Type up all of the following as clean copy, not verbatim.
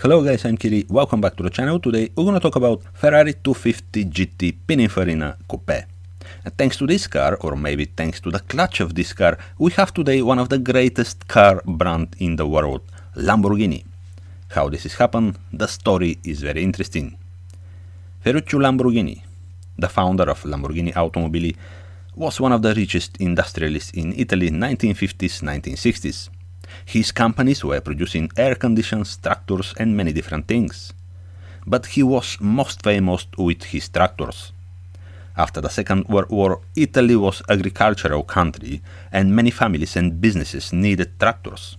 Hello guys, I'm Kiri, welcome back to the channel. Today we're gonna talk about Ferrari 250 GT PININFARINA COUPE. And thanks to this car, or maybe thanks to the clutch of this car, we have today one of the greatest car brand in the world, Lamborghini. How this has happened, the story is very interesting. Ferucio Lamborghini, the founder of Lamborghini Automobili, was one of the richest industrialists in Italy in 1950s, 1960s. His companies were producing air conditioners, tractors and many different things. But he was most famous with his tractors. After the Second World War, Italy was an agricultural country and many families and businesses needed tractors.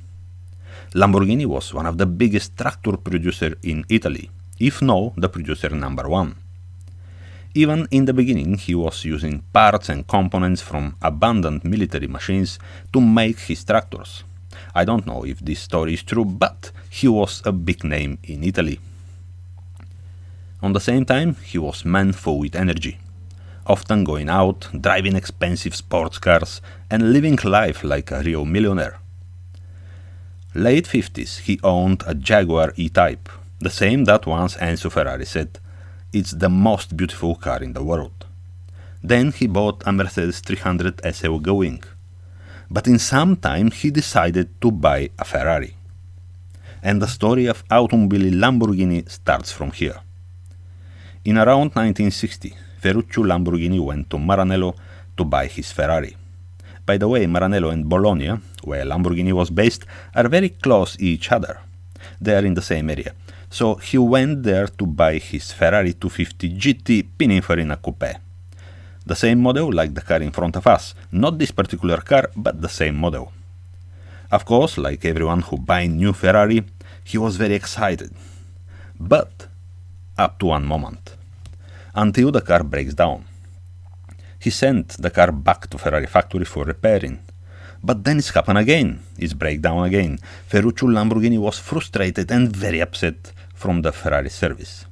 Lamborghini was one of the biggest tractor producers in Italy, if not the producer number one. Even in the beginning, he was using parts and components from abandoned military machines to make his tractors. I don't know if this story is true, but he was a big name in Italy. On the same time, he was man full with energy, often going out, driving expensive sports cars and living life like a real millionaire. Late 50s, he owned a Jaguar E-Type, the same that once Enzo Ferrari said, "It's the most beautiful car in the world." Then he bought a Mercedes 300 SL Going. But in some time he decided to buy a Ferrari. And the story of Automobili Lamborghini starts from here. In around 1960, Ferruccio Lamborghini went to Maranello to buy his Ferrari. By the way, Maranello and Bologna, where Lamborghini was based, are very close each other. They are in the same area. So he went there to buy his Ferrari 250 GT PININFARINA COUPE. The same model like the car in front of us, not this particular car, but the same model. Of course, like everyone who buys new Ferrari, he was very excited. But up to one moment, until the car breaks down. He sent the car back to Ferrari factory for repairing. But then it's happened again, it's break down again. Ferruccio Lamborghini was frustrated and very upset from the Ferrari service.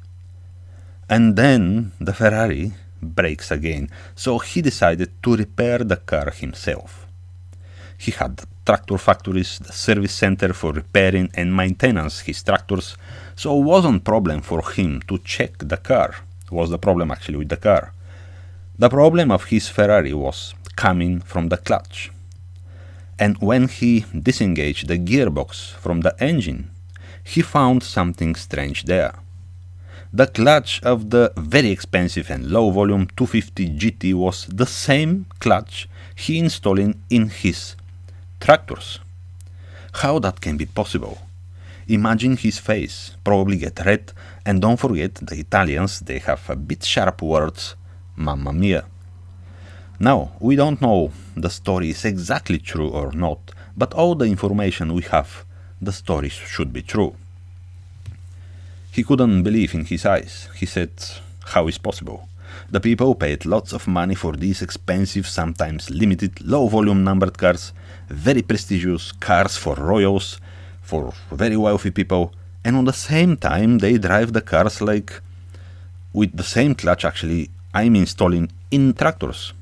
And then the Ferrari breaks again, so he decided to repair the car himself. He had the tractor factories, the service center for repairing and maintenance his tractors, so it wasn't a problem for him to check the car. Was the problem actually with the car? The problem of his Ferrari was coming from the clutch. And when he disengaged the gearbox from the engine, he found something strange there. The clutch of the very expensive and low-volume 250 GT was the same clutch he installed in his tractors. How that can be possible? Imagine his face, probably get red, and don't forget the Italians, they have a bit sharp words, mamma mia. Now, we don't know the story is exactly true or not, but all the information we have, the story should be true. He couldn't believe in his eyes. He said, "How is possible? The people paid lots of money for these expensive, sometimes limited, low-volume numbered cars, very prestigious cars for royals, for very wealthy people, and at the same time they drive the cars like with the same clutch actually I'm installing in tractors."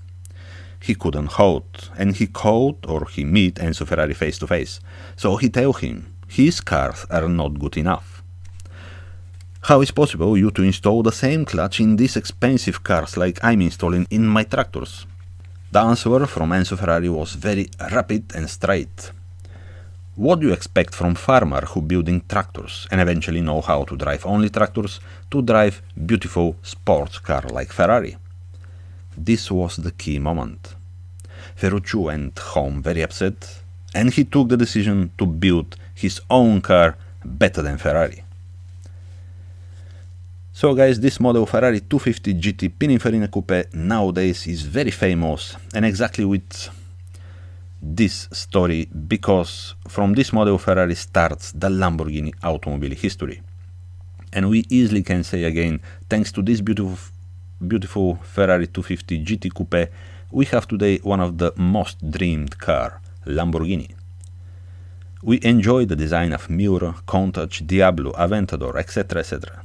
He couldn't hold, and he called or he met Enzo Ferrari face to face. So he told him, his cars are not good enough. How is possible you to install the same clutch in these expensive cars like I'm installing in my tractors? The answer from Enzo Ferrari was very rapid and straight. What do you expect from farmer who building tractors and eventually know how to drive only tractors to drive beautiful sports car like Ferrari? This was the key moment. Ferruccio went home very upset and he took the decision to build his own car better than Ferrari. So guys, this model Ferrari 250 GT PININFARINA COUPE nowadays is very famous, and exactly with this story, because from this model Ferrari starts the Lamborghini automobile history. And we easily can say again, thanks to this beautiful Ferrari 250 GT Coupe, we have today one of the most dreamed car, Lamborghini. We enjoy the design of Miura, Countach, Diablo, Aventador, etc, etc.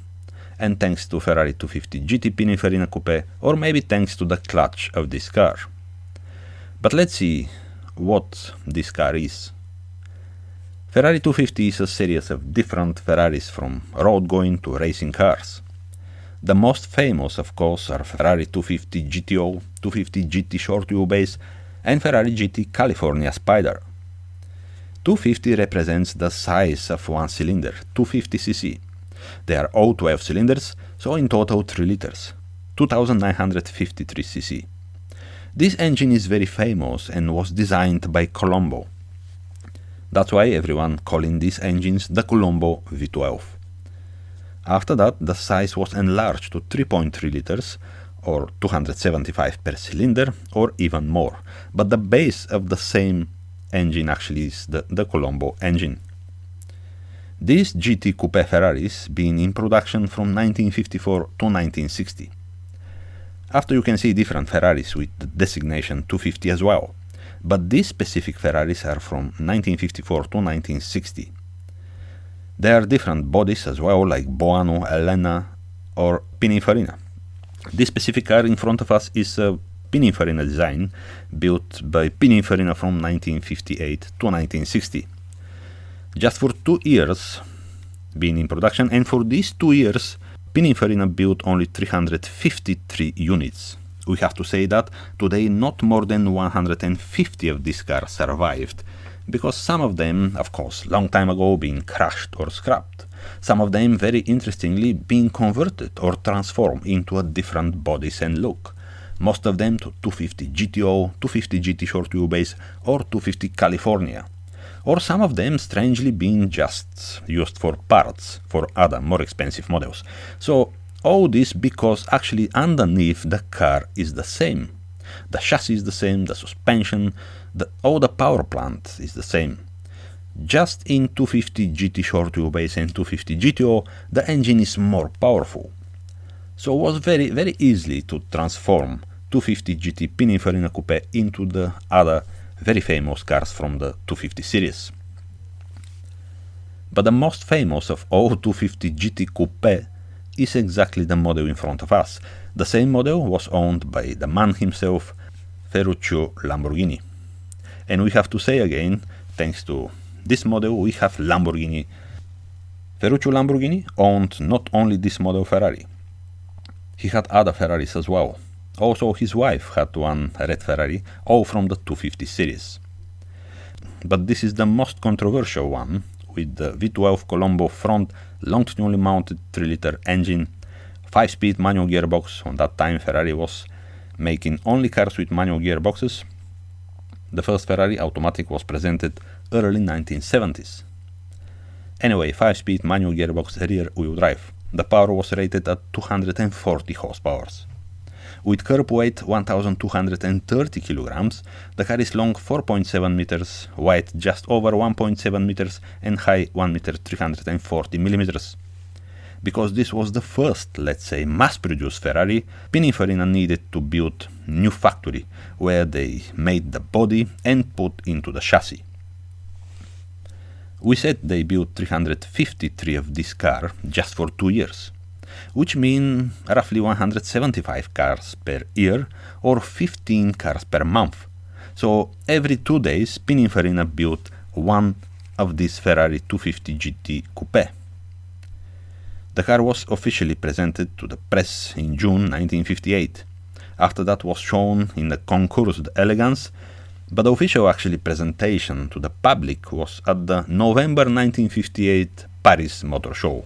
And thanks to Ferrari 250 GT PININFARINA COUPE, or maybe thanks to the clutch of this car. But let's see what this car is. Ferrari 250 is a series of different Ferraris from road-going to racing cars. The most famous, of course, are Ferrari 250 GTO, 250 GT Short Wheelbase, and Ferrari GT California Spider. 250 represents the size of one cylinder, 250cc. They are all 12 cylinders, so in total 3 liters, 2953cc. This engine is very famous and was designed by Colombo. That's why everyone calling these engines the Colombo V12. After that, the size was enlarged to 3.3 liters, or 275 per cylinder, or even more. But the base of the same engine actually is the Colombo engine. These GT Coupe Ferraris been in production from 1954 to 1960. After you can see different Ferraris with the designation 250 as well. But these specific Ferraris are from 1954 to 1960. There are different bodies as well, like Boano, Elena, or Pininfarina. This specific car in front of us is a Pininfarina design, built by Pininfarina from 1958 to 1960. Just for 2 years being in production, and for these 2 years, Pininfarina built only 353 units. We have to say that today not more than 150 of these cars survived, because some of them, of course, long time ago being crushed or scrapped. Some of them, very interestingly, being converted or transformed into a different bodies and look. Most of them to 250 GTO, 250 GT Short Wheelbase, or 250 California. Or some of them strangely being just used for parts for other more expensive models. So all this because actually underneath the car is the same. The chassis is the same, the suspension, all the power plant is the same. Just in 250 GT Short Wheelbase and 250 GTO, the engine is more powerful. So it was very, very easy to transform 250 GT Pininfarina Coupe into the other very famous cars from the 250 series. But the most famous of all 250 GT Coupe is exactly the model in front of us. The same model was owned by the man himself, Ferruccio Lamborghini. And we have to say again, thanks to this model, we have Lamborghini. Ferruccio Lamborghini owned not only this model Ferrari, he had other Ferraris as well. Also his wife had one red Ferrari, all from the 250 series. But this is the most controversial one, with the V12 Colombo front longitudinally mounted 3-liter engine, 5-speed manual gearbox. On that time Ferrari was making only cars with manual gearboxes. The first Ferrari automatic was presented early 1970s. Anyway, 5-speed manual gearbox rear-wheel drive. The power was rated at 240 horsepower. With curb weight 1230 kilograms, the car is long 4.7 meters, wide just over 1.7 meters, and high 1 meter 340 millimeters. Because this was the first, let's say, mass-produced Ferrari, Pininfarina needed to build new factory where they made the body and put into the chassis. We said they built 353 of this car just for 2 years, which mean roughly 175 cars per year or 15 cars per month. So every 2 days Pininfarina built one of these Ferrari 250 GT Coupe. The car was officially presented to the press in June 1958. After that was shown in the Concours d'Elegance, but the official actually presentation to the public was at the November 1958 Paris Motor Show.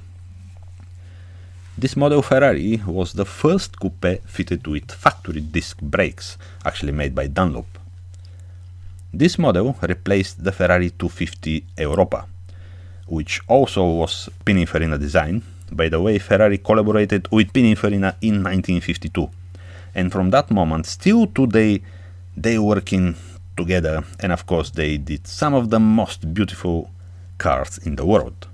This model Ferrari was the first coupe fitted with factory disc brakes, actually made by Dunlop. This model replaced the Ferrari 250 Europa, which also was Pininfarina design. By the way, Ferrari collaborated with Pininfarina in 1952, and from that moment still today they working together, and of course they did some of the most beautiful cars in the world.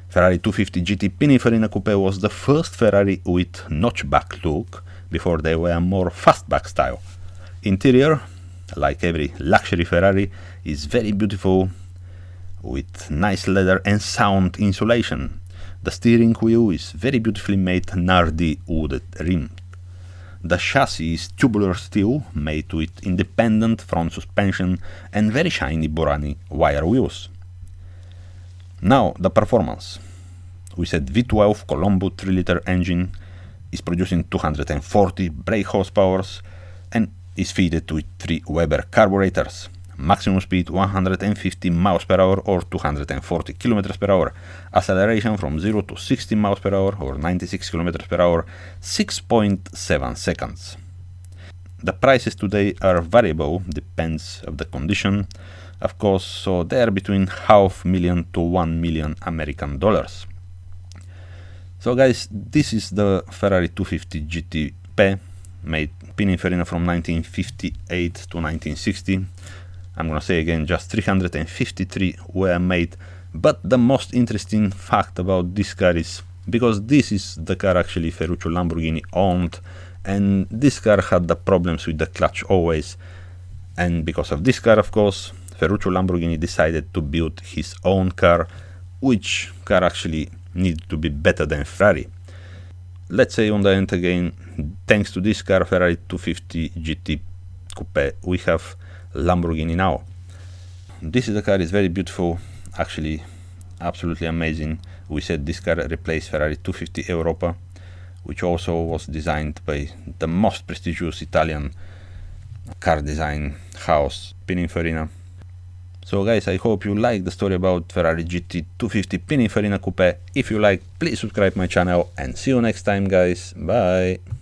Ferrari 250 GT Pininfarina Coupe was the first Ferrari with notchback look. Before they were more fastback style. Interior, like every luxury Ferrari, is very beautiful with nice leather and sound insulation. The steering wheel is very beautifully made Nardi wooded rim. The chassis is tubular steel made with independent front suspension and very shiny Burani wire wheels. Now the performance. We said V12 Colombo 3-liter engine is producing 240 brake horsepower and is fitted with 3 Weber carburetors. Maximum speed 150 miles per hour or 240 kilometers per hour. Acceleration from 0 to 60 miles per hour or 96 kilometers per hour, 6.7 seconds. The prices today are variable, depends of the condition, of course, so they are between $500,000 to $1 million American dollars. So guys, this is the Ferrari 250 GT Coupe, made Pininfarina from 1958 to 1960. I'm gonna say again, just 353 were made, but the most interesting fact about this car is, because this is the car actually Ferucio Lamborghini owned, and this car had the problems with the clutch always, and because of this car, of course, Ferruccio Lamborghini decided to build his own car, which car actually needed to be better than Ferrari. Let's say on the end again, thanks to this car, Ferrari 250 GT Coupe, we have Lamborghini now. This is the car, is very beautiful, actually absolutely amazing. We said this car replaced Ferrari 250 Europa, which also was designed by the most prestigious Italian car design house, Pininfarina. So guys, I hope you like the story about Ferrari GT 250 Pininfarina Coupe. If you like, please subscribe my channel and see you next time guys. Bye!